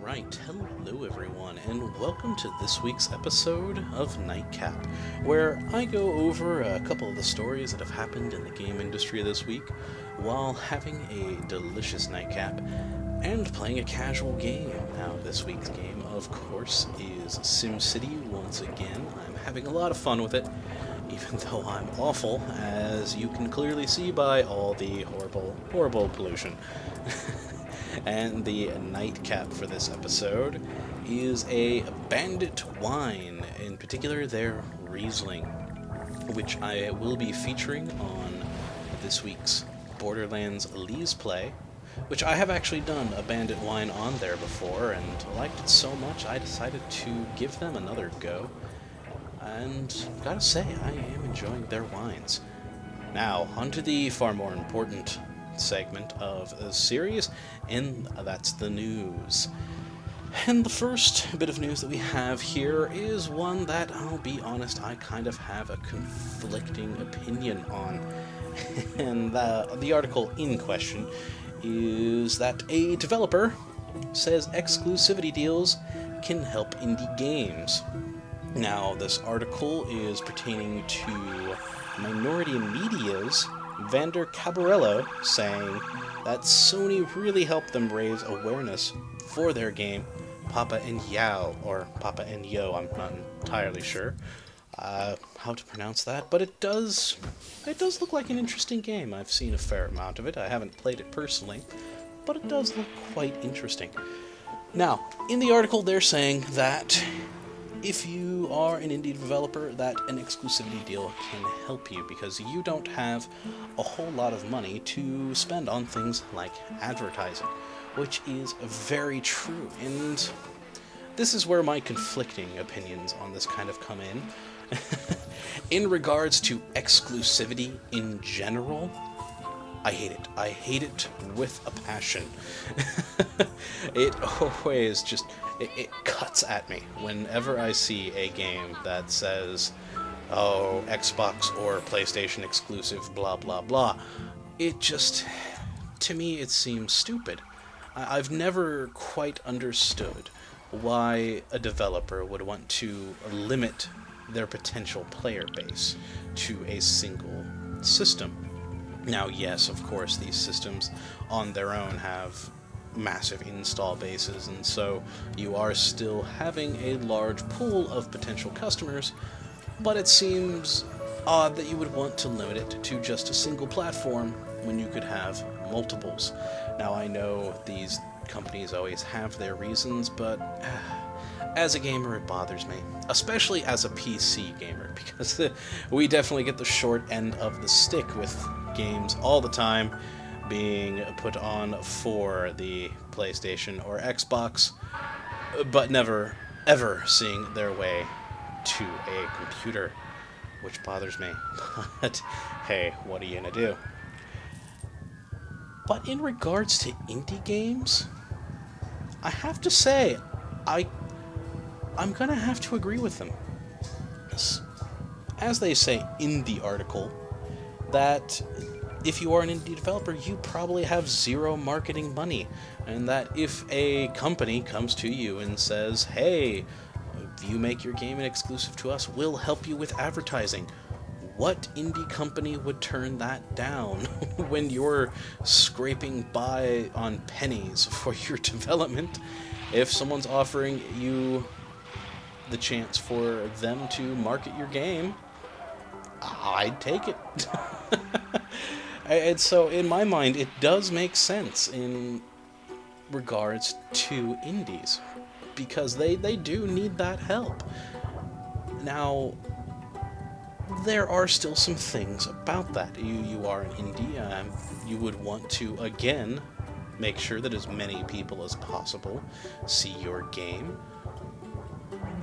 Alright, hello everyone, and welcome to this week's episode of Nightcap, where I go over a couple of the stories that have happened in the game industry this week, while having a delicious nightcap, and playing a casual game. Now, this week's game, of course, is SimCity once again. I'm having a lot of fun with it, even though I'm awful, as you can clearly see by all the horrible pollution. And the nightcap for this episode is a Bandit wine, in particular their Riesling, which I will be featuring on this week's Borderlands Lee's Play, which I have actually done a Bandit wine on there before, and liked it so much I decided to give them another go, and gotta say, I am enjoying their wines. Now, onto the far more important segment of the series, and that's the news. And the first bit of news that we have here is one that, I'll be honest, I kind of have a conflicting opinion on. And the article in question is that a developer says exclusivity deals can help indie games. Now, this article is pertaining to Minority Media's Vander Cabarello saying that Sony really helped them raise awareness for their game Papa and Yao, or Papa and Yo, I'm not entirely sure how to pronounce that, but it does look like an interesting game. I've seen a fair amount of it. I haven't played it personally, but it does look quite interesting. Now, in the article they're saying that if you are an indie developer, that an exclusivity deal can help you because you don't have a whole lot of money to spend on things like advertising, which is very true. And this is where my conflicting opinions on this kind of come in. In regards to exclusivity in general, I hate it. I hate it with a passion. It always just... It cuts at me whenever I see a game that says, oh, Xbox or PlayStation exclusive, blah, blah, blah. It just, to me, it seems stupid. I've never quite understood why a developer would want to limit their potential player base to a single system. Now, yes, of course, these systems on their own have massive install bases, and so you are still having a large pool of potential customers, but it seems odd that you would want to limit it to just a single platform when you could have multiples. Now, I know these companies always have their reasons, but as a gamer it bothers me, especially as a PC gamer, because we definitely get the short end of the stick with games all the time being put on for the PlayStation or Xbox, but never, ever seeing their way to a computer, which bothers me. But, hey, what are you gonna do? But in regards to indie games, I have to say, I'm gonna have to agree with them. As they say in the article, that if you are an indie developer, you probably have zero marketing money, and that if a company comes to you and says, hey, if you make your game an exclusive to us, we'll help you with advertising, what indie company would turn that down when you're scraping by on pennies for your development? If someone's offering you the chance for them to market your game, I'd take it. And so, in my mind, it does make sense in regards to indies, because they do need that help. Now, there are still some things about that. You are an indie, you would want to, again, make sure that as many people as possible see your game.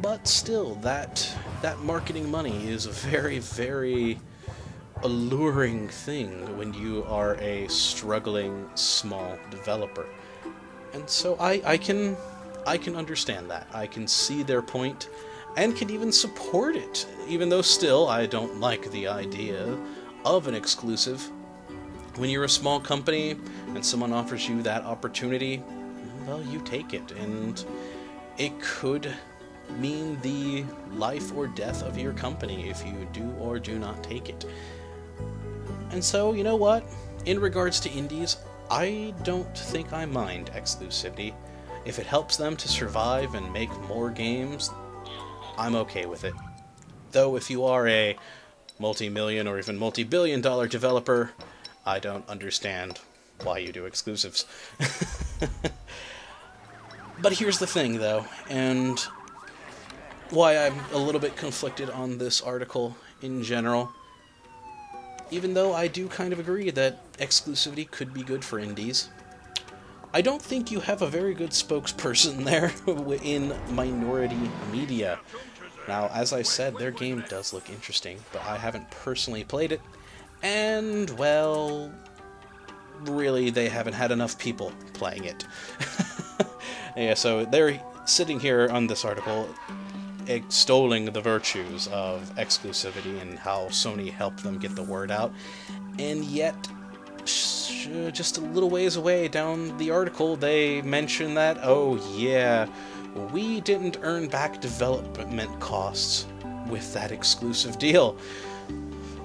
But still, that marketing money is a very, very alluring thing when you are a struggling small developer. And so I can understand that. I can see their point and can even support it, even though still I don't like the idea of an exclusive. When you're a small company and someone offers you that opportunity, well, you take it, and it could mean the life or death of your company if you do or do not take it. And so, you know what? In regards to indies, I don't think I mind exclusivity. If it helps them to survive and make more games, I'm okay with it. Though if you are a multi-million or even multi-billion dollar developer, I don't understand why you do exclusives. But here's the thing, though, and why I'm a little bit conflicted on this article in general. Even though I do kind of agree that exclusivity could be good for indies, I don't think you have a very good spokesperson there in minority media. Now, as I said, their game does look interesting, but I haven't personally played it, and, well, really, they haven't had enough people playing it. Yeah, so they're sitting here on this article extolling the virtues of exclusivity and how Sony helped them get the word out, and yet, just a little ways away down the article, they mention that, oh yeah, we didn't earn back development costs with that exclusive deal.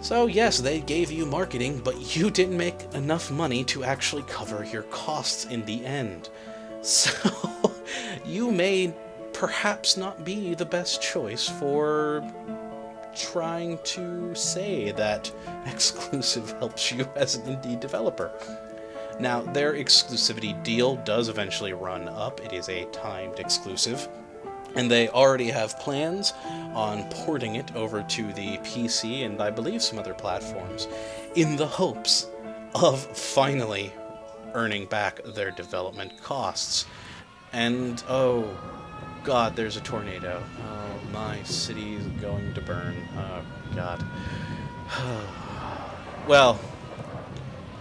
So yes, they gave you marketing, but you didn't make enough money to actually cover your costs in the end. So, you may perhaps not be the best choice for trying to say that exclusive helps you as an indie developer. Now, their exclusivity deal does eventually run up. It is a timed exclusive, and they already have plans on porting it over to the PC and I believe some other platforms in the hopes of finally earning back their development costs. And, oh god, there's a tornado. Oh, my city's going to burn. Oh, god. Well,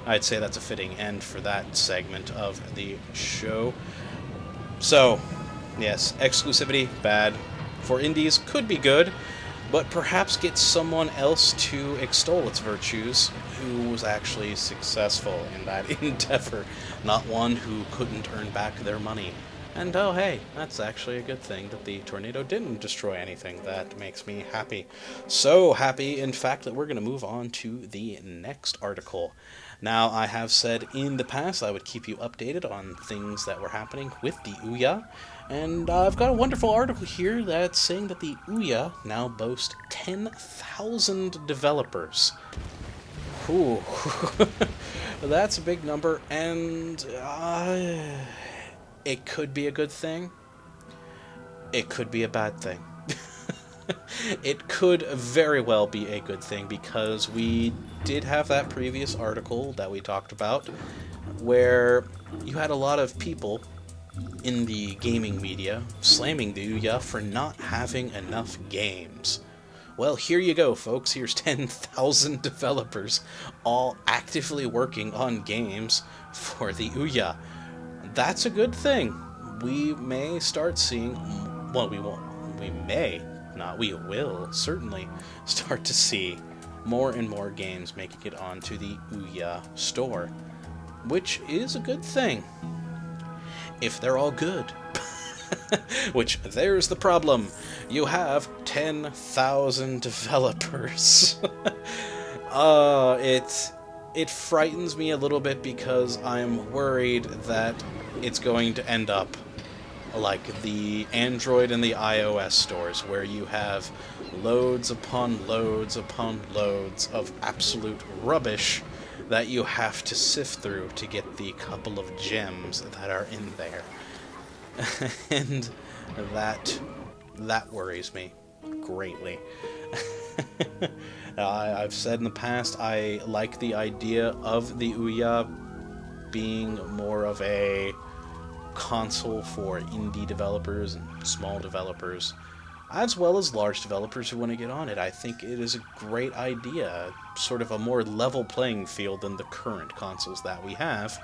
I'd say that's a fitting end for that segment of the show. So, yes, exclusivity, bad. For indies, could be good, but perhaps get someone else to extol its virtues who was actually successful in that endeavor, not one who couldn't earn back their money. And oh hey, that's actually a good thing that the tornado didn't destroy anything. That makes me happy. So happy, in fact, that we're going to move on to the next article. Now, I have said in the past I would keep you updated on things that were happening with the OUYA, and I've got a wonderful article here that's saying that the OUYA now boasts 10,000 developers. Ooh, that's a big number, and it could be a good thing. It could be a bad thing. It could very well be a good thing, because we did have that previous article that we talked about where you had a lot of people in the gaming media slamming the OUYA for not having enough games. Well, here you go, folks. Here's 10,000 developers all actively working on games for the OUYA. That's a good thing. We may start seeing, well, we will certainly start to see more and more games making it onto the OUYA store, which is a good thing, if they're all good. Which, there's the problem. You have 10,000 developers. It frightens me a little bit, because I'm worried that it's going to end up like the Android and the iOS stores, where you have loads upon loads upon loads of absolute rubbish that you have to sift through to get the couple of gems that are in there. And that worries me greatly. I've said in the past, I like the idea of the OUYA being more of a console for indie developers and small developers, as well as large developers who want to get on it. I think it is a great idea, sort of a more level playing field than the current consoles that we have,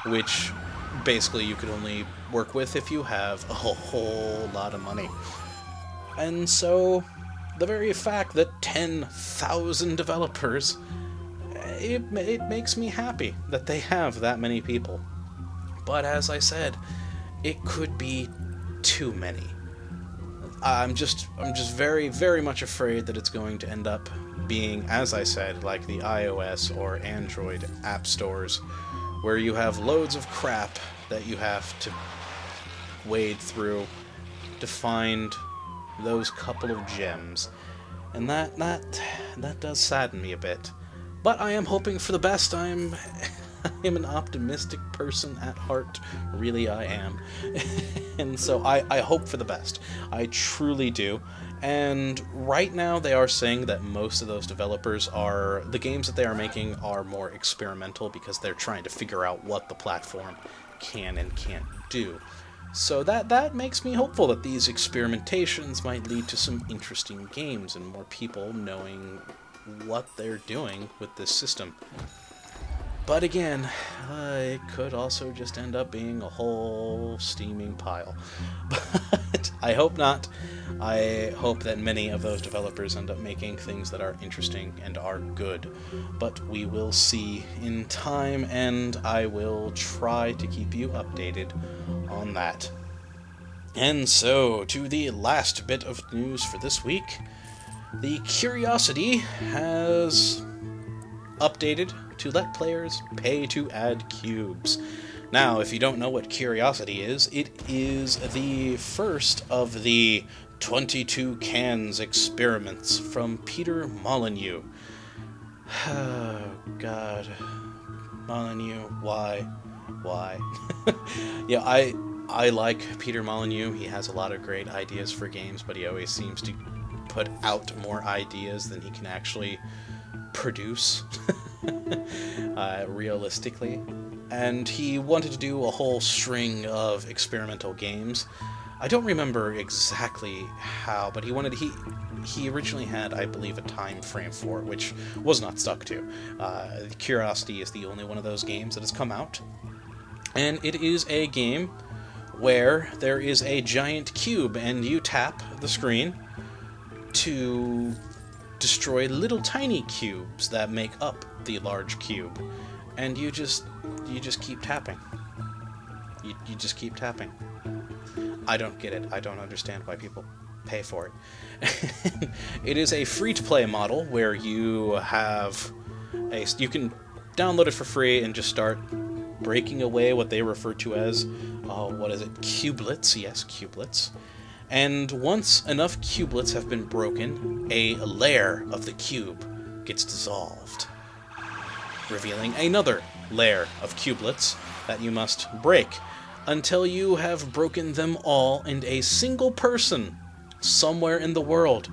which basically you could only work with if you have a whole lot of money. And so, the very fact that 10,000 developers, it makes me happy that they have that many people. But as I said, it could be too many. I'm just very, very much afraid that it's going to end up being, as I said, like the iOS or Android app stores, where you have loads of crap that you have to wade through to find those couple of gems. And that does sadden me a bit. But I am hoping for the best. I am an optimistic person at heart. Really, I am. And so I hope for the best. I truly do. And right now they are saying that most of those developers the games that they are making are more experimental because they're trying to figure out what the platform can and can't do. So that makes me hopeful that these experimentations might lead to some interesting games and more people knowing what they're doing with this system. But again, it could also just end up being a whole steaming pile. But I hope not. I hope that many of those developers end up making things that are interesting and are good. But we will see in time, and I will try to keep you updated on that. And so, to the last bit of news for this week. The Curiosity has updated to let players pay to add cubes. Now, if you don't know what Curiosity is, it is the first of the 22 Cans experiments from Peter Molyneux. Oh, God. Molyneux, why? Yeah, I like Peter Molyneux. He has a lot of great ideas for games, but he always seems to put out more ideas than he can actually produce realistically. And he wanted to do a whole string of experimental games. I don't remember exactly how, but he originally had, I believe, a time frame for it, which was not stuck to. Curiosity is the only one of those games that has come out. And it is a game where there is a giant cube, and you tap the screen to destroy little tiny cubes that make up the large cube. And you just keep tapping. You just keep tapping. I don't get it. I don't understand why people pay for it. It is a free-to-play model where you you can download it for free and just start breaking away what they refer to as, what is it, cubelets? Yes, cubelets. And once enough cubelets have been broken, a layer of the cube gets dissolved, revealing another layer of cubelets that you must break until you have broken them all, and a single person somewhere in the world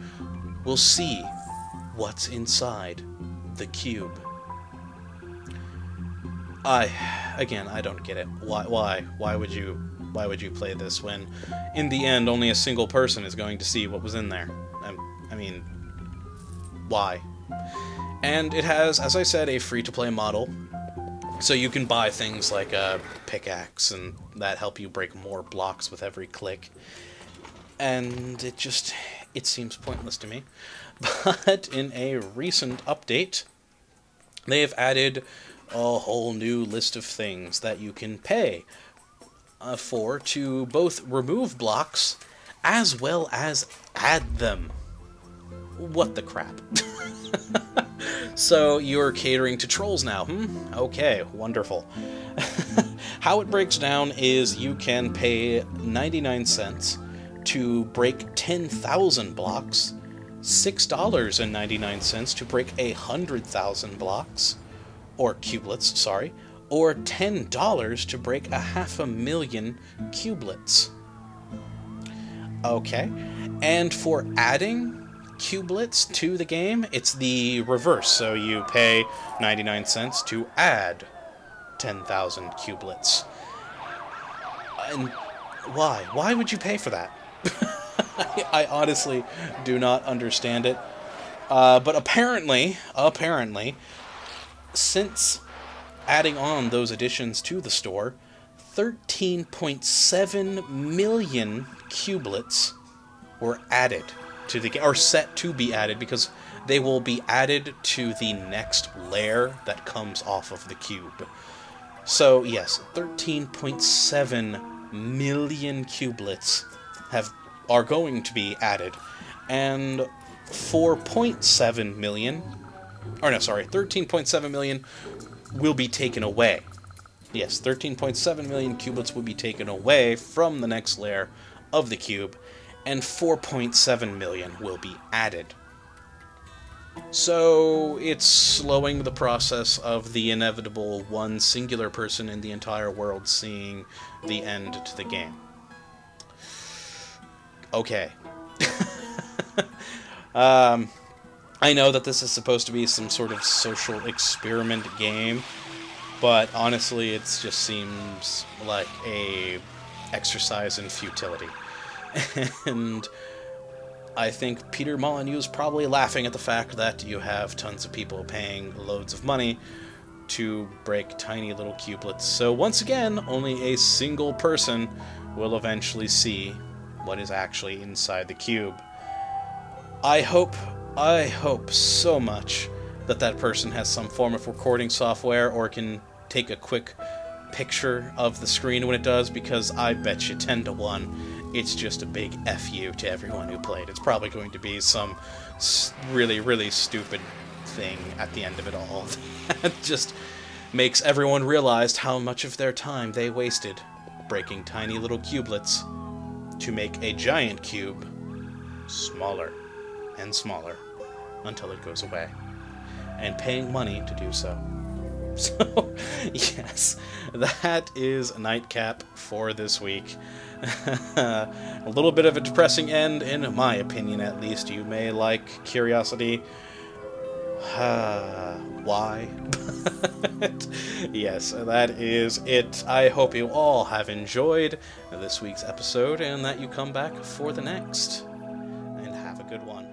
will see what's inside the cube. I don't get it. Why would you play this when, in the end, only a single person is going to see what was in there? I mean, why? And it has, as I said, a free-to-play model, so you can buy things like a pickaxe, and that help you break more blocks with every click. And it seems pointless to me. But in a recent update, they have added a whole new list of things that you can pay for to both remove blocks as well as add them. What the crap? So you're catering to trolls now, Okay, wonderful. How it breaks down is you can pay 99 cents to break 10,000 blocks, $6.99 to break 100,000 blocks, or cubelets, sorry, or $10 to break 500,000 cubelets. Okay, and for adding cubelets to the game, it's the reverse, so you pay 99 cents to add 10,000 cubelets. And why? Why would you pay for that? I honestly do not understand it. But apparently, since adding on those additions to the store, 13.7 million cubelets were added to the game, or set to be added, because they will be added to the next layer that comes off of the cube. So yes, 13.7 million cubelets are going to be added, and 4.7 million, or no, sorry, 13.7 million will be taken away. Yes, 13.7 million cubelets will be taken away from the next layer of the cube, and 4.7 million will be added. So it's slowing the process of the inevitable one singular person in the entire world seeing the end to the game. Okay. I know that this is supposed to be some sort of social experiment game, but honestly, it just seems like a exercise in futility. And I think Peter Molyneux is probably laughing at the fact that you have tons of people paying loads of money to break tiny little cubelets. So once again, only a single person will eventually see what is actually inside the cube. I hope so much that that person has some form of recording software or can take a quick picture of the screen when it does, because I bet you 10 to 1 it's just a big FU to everyone who played. It's probably going to be some really, really stupid thing at the end of it all that just makes everyone realize how much of their time they wasted breaking tiny little cubelets to make a giant cube smaller and smaller until it goes away, and paying money to do so. So, yes, that is Nightcap for this week. A little bit of a depressing end, in my opinion at least. You may like Curiosity. Why? But yes, that is it. I hope you all have enjoyed this week's episode, and that you come back for the next. And have a good one.